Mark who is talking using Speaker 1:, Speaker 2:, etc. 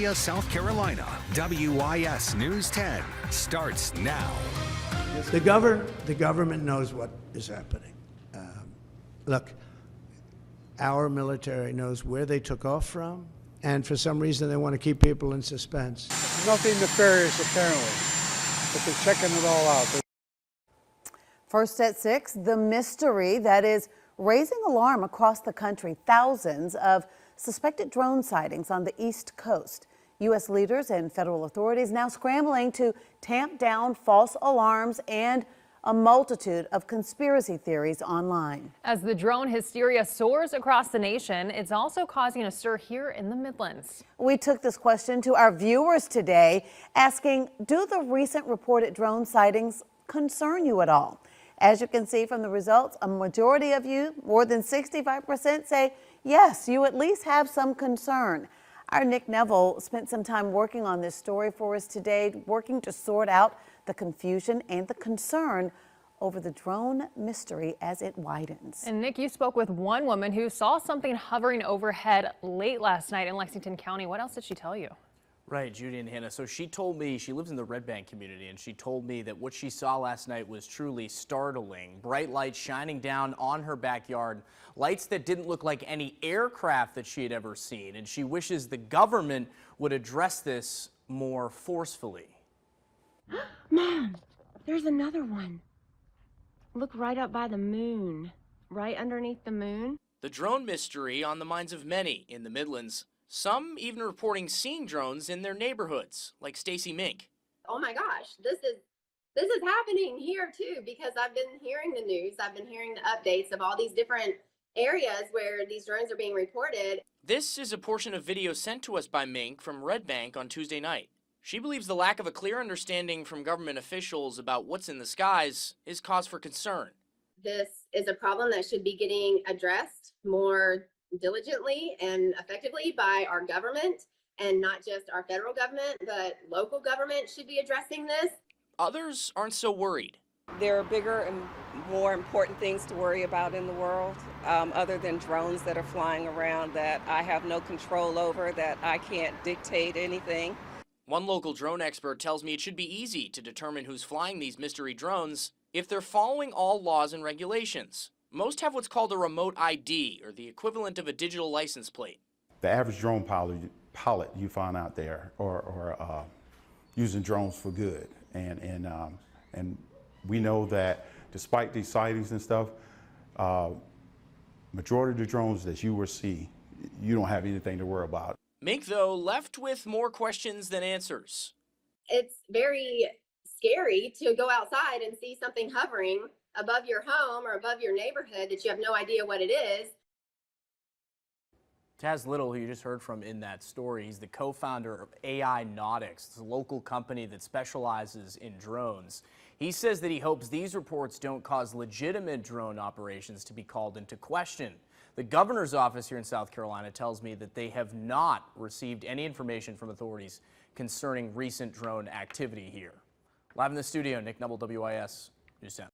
Speaker 1: South Carolina, WIS News 10 starts now.
Speaker 2: The government knows what is happening. Look, our military knows where they took off from, and for some reason they want to keep people in suspense.
Speaker 3: Nothing nefarious, apparently, but they're checking it all out.
Speaker 4: First at 6, the mystery that is raising alarm across the country. Thousands of suspected drone sightings on the East Coast. U.S. leaders and federal authorities now scrambling to tamp down false alarms and a multitude of conspiracy theories online.
Speaker 5: As the drone hysteria soars across the nation, it's also causing a stir here in the Midlands.
Speaker 4: We took this question to our viewers today, asking, do the recent reported drone sightings concern you at all? As you can see from the results, a majority of you, more than 65%, say yes, you at least have some concern. Our Nick Neville spent some time working on this story for us today, working to sort out the confusion and the concern over the drone mystery as it widens.
Speaker 5: And Nick, you spoke with one woman who saw something hovering overhead late last night in Lexington County. What else did she tell you?
Speaker 6: Right, Judy and Hannah. So she told me, she lives in the Red Bank community, and she told me that what she saw last night was truly startling. Bright lights shining down on her backyard, lights that didn't look like any aircraft that she had ever seen. And she wishes the government would address this more forcefully.
Speaker 7: Mom, there's another one. Look right up by the moon, right underneath the moon.
Speaker 6: The drone mystery on the minds of many in the Midlands. Some even reporting seeing drones in their neighborhoods, like Stacy Mink.
Speaker 8: Oh my gosh, this is happening here too, because I've been hearing the news, I've been hearing the updates of all these different areas where these drones are being reported.
Speaker 6: This is a portion of video sent to us by Mink from Red Bank on Tuesday night. She believes the lack of a clear understanding from government officials about what's in the skies is cause for concern.
Speaker 8: This is a problem that should be getting addressed more diligently and effectively by our government, and not just our federal government, but local government should be addressing this.
Speaker 6: Others aren't so worried.
Speaker 9: There are bigger and more important things to worry about in the world, other than drones that are flying around that I have no control over, that I can't dictate anything.
Speaker 6: One local drone expert tells me it should be easy to determine who's flying these mystery drones if they're following all laws and regulations. Most have what's called a remote ID, or the equivalent of a digital license plate.
Speaker 10: The average drone pilot you find out there are using drones for good, and we know that despite these sightings and stuff, majority of the drones that you will see, you don't have anything to worry about.
Speaker 6: Mink, though, left with more questions than answers.
Speaker 8: It's very scary to go outside and see something hovering above your home or above your neighborhood that you have no idea what it is.
Speaker 6: Taz Little, who you just heard from in that story, he's the co-founder of AI Nautics. It's a local company that specializes in drones. He says that he hopes these reports don't cause legitimate drone operations to be called into question. The governor's office here in South Carolina tells me that they have not received any information from authorities concerning recent drone activity here. Live in the studio, Nick Neville, WIS News 10.